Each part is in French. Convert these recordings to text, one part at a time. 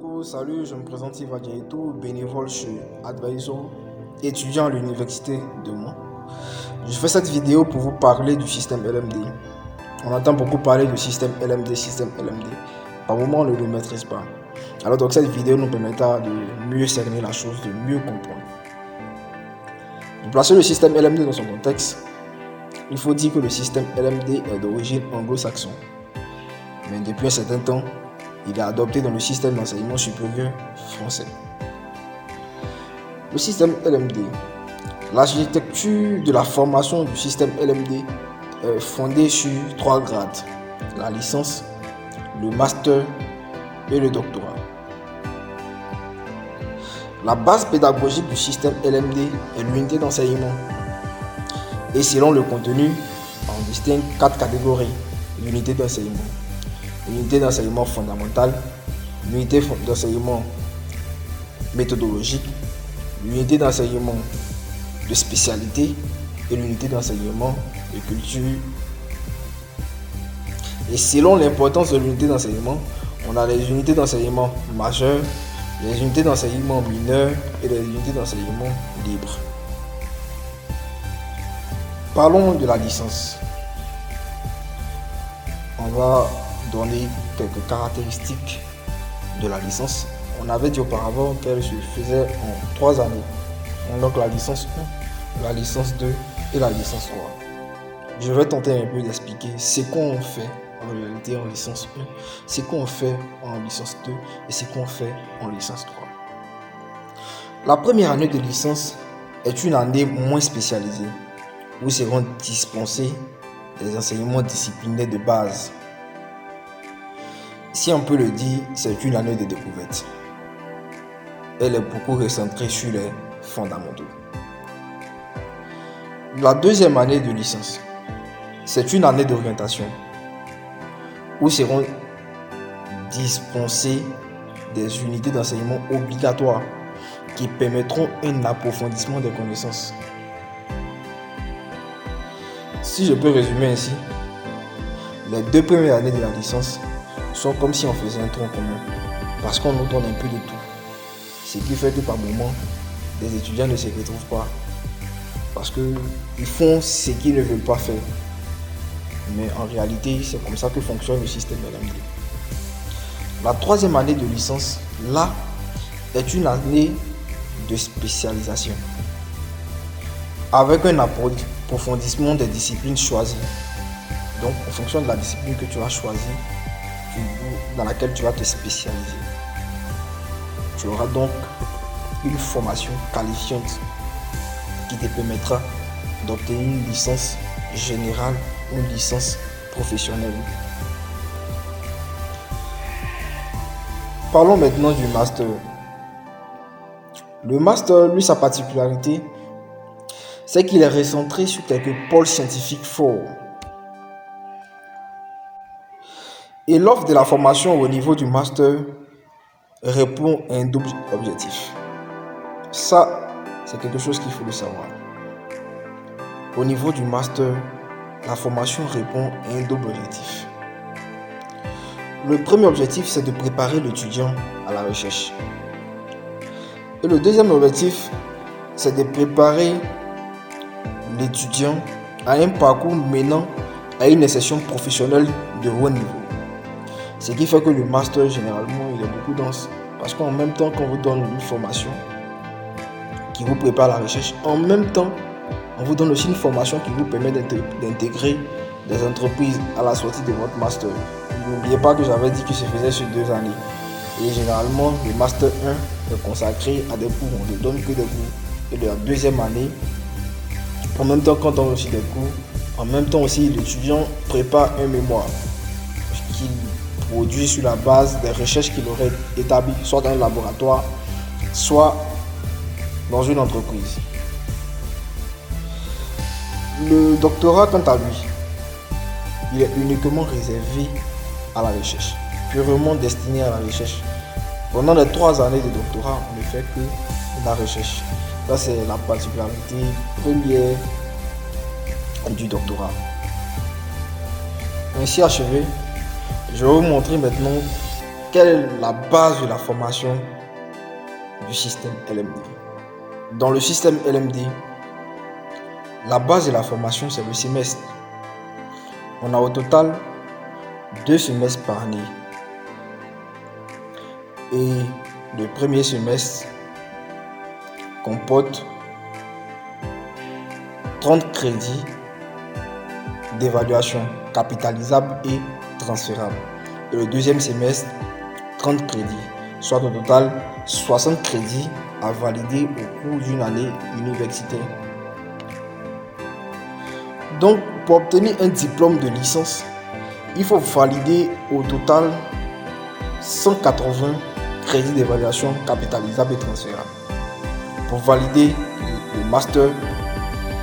coup, salut, je me présente Yves Adjaïtou, bénévole chez Advisor, étudiant à l'université de Mons. Je fais cette vidéo pour vous parler du système LMD. On entend beaucoup parler du système LMD. Par moment, on ne le maîtrise pas. Alors donc cette vidéo nous permettra de mieux cerner la chose, de mieux comprendre. Pour placer le système LMD dans son contexte, il faut dire que le système LMD est d'origine anglo-saxon. Mais depuis un certain temps, il est adopté dans le système d'enseignement supérieur français. Le système LMD. L'architecture de la formation du système LMD est fondée sur 3 grades: la licence, le master et le doctorat. La base pédagogique du système LMD est l'unité d'enseignement. Et selon le contenu, on distingue 4 catégories. L'unité d'enseignement. L'unité d'enseignement fondamentale, l'unité d'enseignement méthodologique, l'unité d'enseignement de spécialité et l'unité d'enseignement de culture. Et selon l'importance de l'unité d'enseignement, on a les unités d'enseignement majeures, les unités d'enseignement mineures et les unités d'enseignement libres. Parlons de la licence. On va donner quelques caractéristiques de la licence. On avait dit auparavant qu'elle se faisait en 3 années. Donc la licence 1, la licence 2 et la licence 3. Je vais tenter un peu d'expliquer ce qu'on fait en réalité en licence 1, ce qu'on fait en licence 2 et ce qu'on fait en licence 3. La première année de licence est une année moins spécialisée où seront dispensés des enseignements disciplinaires de base. Si on peut le dire, c'est une année de découverte. Elle est beaucoup recentrée sur les fondamentaux. La deuxième année de licence, c'est une année d'orientation où seront dispensées des unités d'enseignement obligatoires qui permettront un approfondissement des connaissances. Si je peux résumer ainsi, les 2 premières années de la licence sont comme si on faisait un tronc commun, parce qu'on nous donne un peu de tout. Ce qui fait que par moment, les étudiants ne se retrouvent pas, parce qu'ils font ce qu'ils ne veulent pas faire. Mais en réalité, c'est comme ça que fonctionne le système LMD. La 3e année de licence, là, est une année de spécialisation, avec un approfondissement des disciplines choisies. Donc, en fonction de la discipline que tu as choisie, dans laquelle tu vas te spécialiser, tu auras donc une formation qualifiante qui te permettra d'obtenir une licence générale ou une licence professionnelle. Parlons maintenant du master. Le master, lui, sa particularité, c'est qu'il est recentré sur quelques pôles scientifiques forts. Et l'offre de la formation au niveau du master répond à un double objectif. Ça, c'est quelque chose qu'il faut le savoir. Au niveau du master, la formation répond à un double objectif. Le premier objectif, c'est de préparer l'étudiant à la recherche. Et le deuxième objectif, c'est de préparer l'étudiant à un parcours menant à une insertion professionnelle de haut niveau. Ce qui fait que le master, généralement, il est beaucoup dense. Parce qu'en même temps qu'on vous donne une formation qui vous prépare à la recherche, en même temps, on vous donne aussi une formation qui vous permet d'intégrer des entreprises à la sortie de votre master. N'oubliez pas que j'avais dit que se faisait sur 2 années. Et généralement, le master 1 est consacré à des cours. On ne donne que des cours. Et de la 2e année, en même temps qu'on donne aussi des cours, en même temps aussi l'étudiant prépare un mémoire qu'il produit sur la base des recherches qu'il aurait établies, soit dans un laboratoire, soit dans une entreprise. Le doctorat, quant à lui, il est uniquement réservé à la recherche, purement destiné à la recherche. Pendant les 3 années de doctorat, on ne fait que la recherche. Ça, c'est la particularité première du doctorat. Ainsi achevé, je vais vous montrer maintenant quelle est la base de la formation du système LMD? Dans le système LMD, la base de la formation, c'est le semestre. On a au total 2 semestres par année. Et le premier semestre comporte 30 crédits d'évaluation capitalisables et transférables. Et le deuxième semestre, 30 crédits, soit au total 60 crédits à valider au cours d'une année universitaire. Donc, pour obtenir un diplôme de licence, il faut valider au total 180 crédits d'évaluation capitalisables et transférables. Pour valider le master,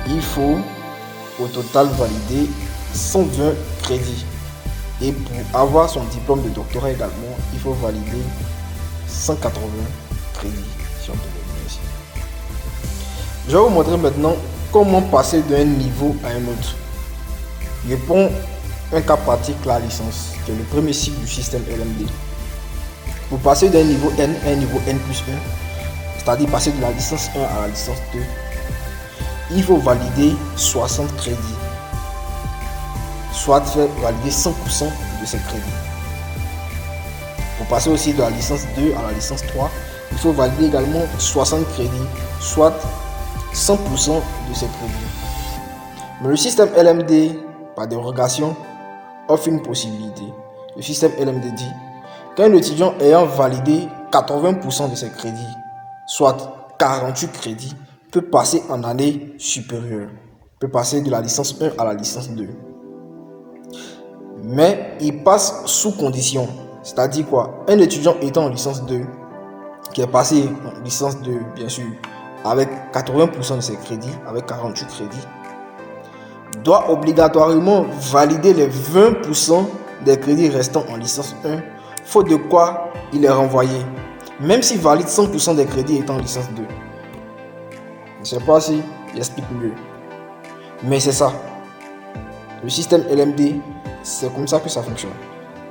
il faut au total valider 120 crédits. Et pour avoir son diplôme de doctorat également, il faut valider 180 crédits, si on peut le dire ici. Je vais vous montrer maintenant comment passer d'un niveau à un autre. Je prends un cas pratique, la licence, qui est le premier cycle du système LMD. Pour passer d'un niveau N à un niveau N+1, c'est-à-dire passer de la licence 1 à la licence 2, il faut valider 60 crédits, soit faire valider 100% de ces crédits. Pour passer aussi de la licence 2 à la licence 3, il faut valider également 60 crédits, soit 100% de ces crédits. Mais le système LMD, par dérogation, offre une possibilité. Le système LMD dit qu'un étudiant ayant validé 80% de ses crédits, soit 48 crédits, peut passer en année supérieure, peut passer de la licence 1 à la licence 2. Mais il passe sous condition, c'est-à-dire quoi? Un étudiant étant en licence 2, qui est passé en licence 2, bien sûr, avec 80% de ses crédits, avec 48 crédits, doit obligatoirement valider les 20% des crédits restants en licence 1, faute de quoi il est renvoyé, même s'il valide 100% des crédits étant en licence 2. Je ne sais pas si j'explique mieux, mais c'est ça. Le système LMD, c'est comme ça que ça fonctionne.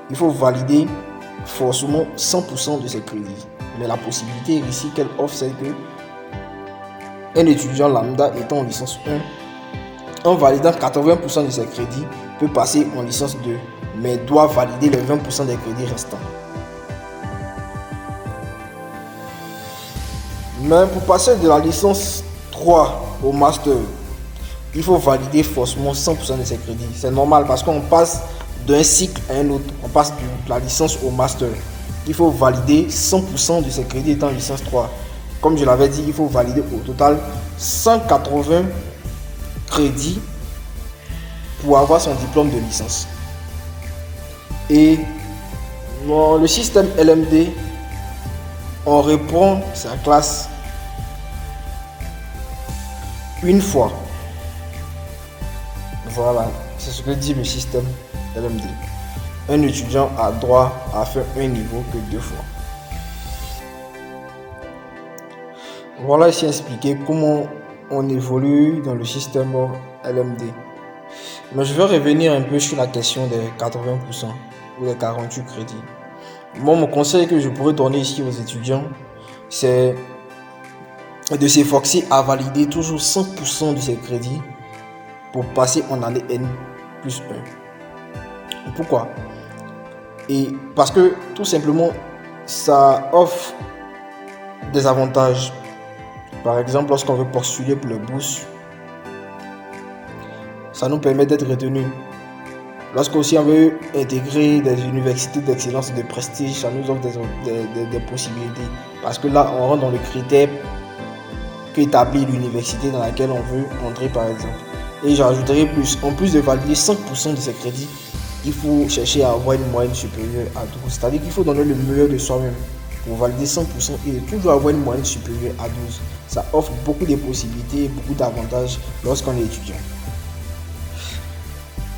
Il faut valider forcément 100% de ses crédits. Mais la possibilité ici qu'elle offre, c'est que un étudiant lambda étant en licence 1, en validant 80% de ses crédits, peut passer en licence 2, mais doit valider les 20% des crédits restants. Mais pour passer de la licence 3 au master, il faut valider forcément 100% de ses crédits. C'est normal parce qu'on passe d'un cycle à un autre. On passe de la licence au master. Il faut valider 100% de ses crédits étant licence 3. Comme je l'avais dit, il faut valider au total 180 crédits pour avoir son diplôme de licence. Et dans le système LMD, on reprend sa classe une fois. Voilà, c'est ce que dit le système LMD. Un étudiant a droit à faire un niveau que 2 fois. Voilà ici expliqué comment on évolue dans le système LMD. Mais je vais revenir un peu sur la question des 80% ou des 48 crédits. Moi, mon conseil que je pourrais donner ici aux étudiants, c'est de s'efforcer à valider toujours 100% de ces crédits pour passer en année N+1. Pourquoi? Et parce que tout simplement, ça offre des avantages. Par exemple, lorsqu'on veut postuler pour le bourse, ça nous permet d'être retenu. Lorsqu'aussi on veut intégrer des universités d'excellence et de prestige, ça nous offre des possibilités. Parce que là, on rentre dans le critère qu'établit l'université dans laquelle on veut entrer, par exemple. Et j'ajouterai plus, en plus de valider 5% de ses crédits, il faut chercher à avoir une moyenne supérieure à 12. C'est-à-dire qu'il faut donner le meilleur de soi-même pour valider 100% et toujours avoir une moyenne supérieure à 12. Ça offre beaucoup de possibilités et beaucoup d'avantages lorsqu'on est étudiant.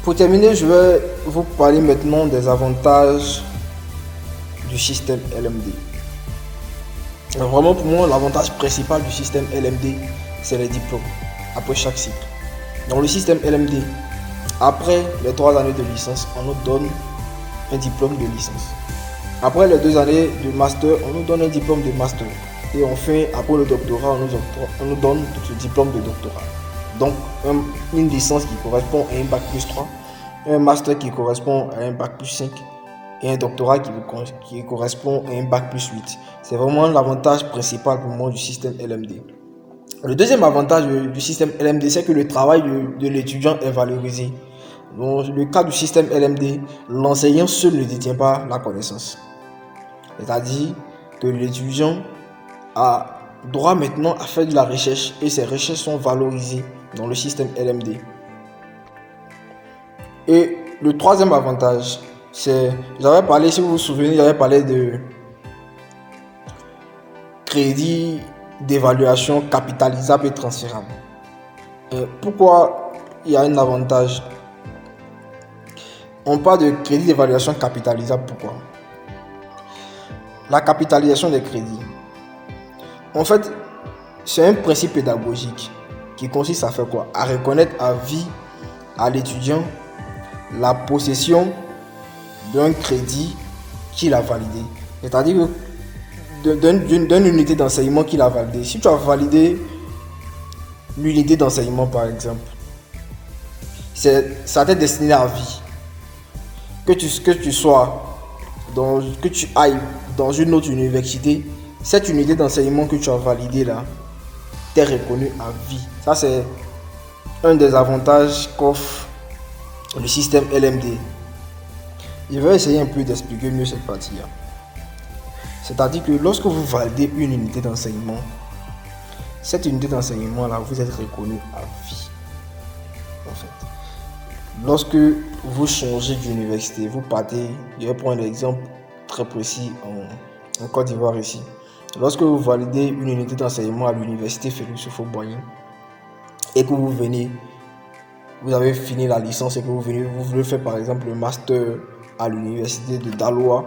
Pour terminer, je vais vous parler maintenant des avantages du système LMD. Vraiment, pour moi, l'avantage principal du système LMD, c'est les diplômes après chaque cycle. Dans le système LMD, après les 3 années de licence, on nous donne un diplôme de licence. Après les 2 années de master, on nous donne un diplôme de master. Et enfin, après le doctorat, on nous donne ce diplôme de doctorat. Donc, une licence qui correspond à un bac plus 3, un master qui correspond à un bac plus 5 et un doctorat qui correspond à un bac plus 8. C'est vraiment l'avantage principal pour moi du système LMD. Le deuxième avantage du système LMD, c'est que le travail de l'étudiant est valorisé. Dans le cas du système LMD, l'enseignant seul ne détient pas la connaissance. C'est-à-dire que l'étudiant a droit maintenant à faire de la recherche et ses recherches sont valorisées dans le système LMD. Et le troisième avantage, c'est, j'avais parlé, si vous vous souvenez, j'avais parlé de crédit d'évaluation capitalisable et transférable. Pourquoi il y a un avantage? On parle de crédit d'évaluation capitalisable, pourquoi? La capitalisation des crédits. En fait, c'est un principe pédagogique qui consiste à faire quoi? À reconnaître à vie à l'étudiant la possession d'un crédit qu'il a validé. C'est-à-dire d'une unité d'enseignement qu'il a validé. Si tu as validé l'unité d'enseignement, par exemple, ça t'est destiné à vie. Que tu ailles dans une autre université, cette unité d'enseignement que tu as validée là, t'est reconnue à vie. Ça, c'est un des avantages qu'offre le système LMD. Je vais essayer un peu d'expliquer mieux cette partie-là. C'est-à-dire que lorsque vous validez une unité d'enseignement, cette unité d'enseignement-là, vous êtes reconnu à vie. En fait, lorsque vous changez d'université, vous partez, je vais prendre un exemple très précis en Côte d'Ivoire ici. Lorsque vous validez une unité d'enseignement à l'université Félix Houphouët-Boigny et que vous venez, vous avez fini la licence et que vous voulez faire par exemple le master à l'université de Daloa,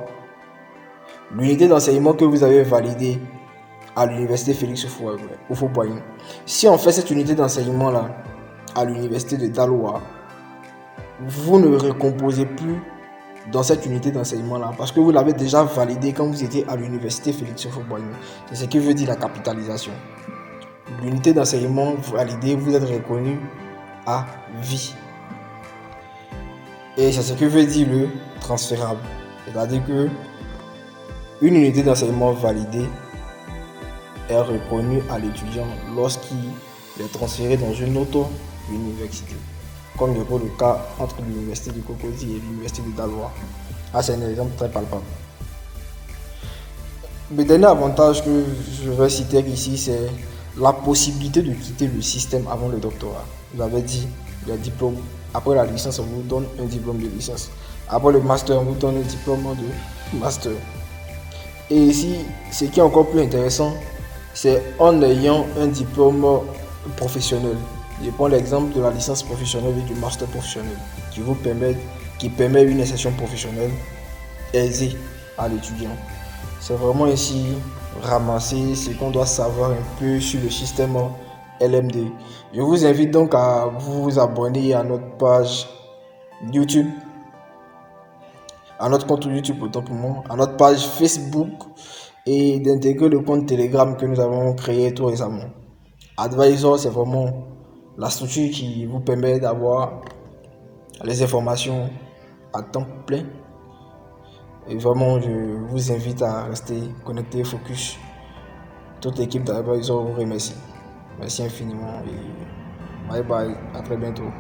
l'unité d'enseignement que vous avez validée à l'université Félix Houphouët-Boigny, si on fait cette unité d'enseignement là à l'université de Daloa, vous ne recomposez plus dans cette unité d'enseignement là parce que vous l'avez déjà validé quand vous étiez à l'université Félix Houphouët-Boigny. C'est ce qui veut dire la capitalisation. L'unité d'enseignement validée, vous êtes reconnu à vie. Et c'est ce que veut dire le transférable. C'est-à-dire que une unité d'enseignement validée est reconnue à l'étudiant lorsqu'il est transféré dans une autre université. Comme il y a le cas entre l'université de Cocody et l'université de Daloa. C'est un exemple très palpable. Le dernier avantage que je vais citer ici, c'est la possibilité de quitter le système avant le doctorat. Vous avez dit, le diplôme, après la licence, on vous donne un diplôme de licence. Après le master, on vous donne un diplôme de master. Et ici, ce qui est encore plus intéressant, c'est en ayant un diplôme professionnel. Je prends l'exemple de la licence professionnelle et du master professionnel qui permet une insertion professionnelle aisée à l'étudiant. C'est vraiment ici ramasser ce qu'on doit savoir un peu sur le système LMD. Je vous invite donc à vous abonner à notre page YouTube, à notre compte YouTube autant pour moi, à notre page Facebook et d'intégrer le compte Telegram que nous avons créé tout récemment. Advisor, c'est vraiment la structure qui vous permet d'avoir les informations à temps plein. Et vraiment, je vous invite à rester connecté, focus. Toute l'équipe d'Advisor vous remercie. Merci infiniment et bye bye, à très bientôt.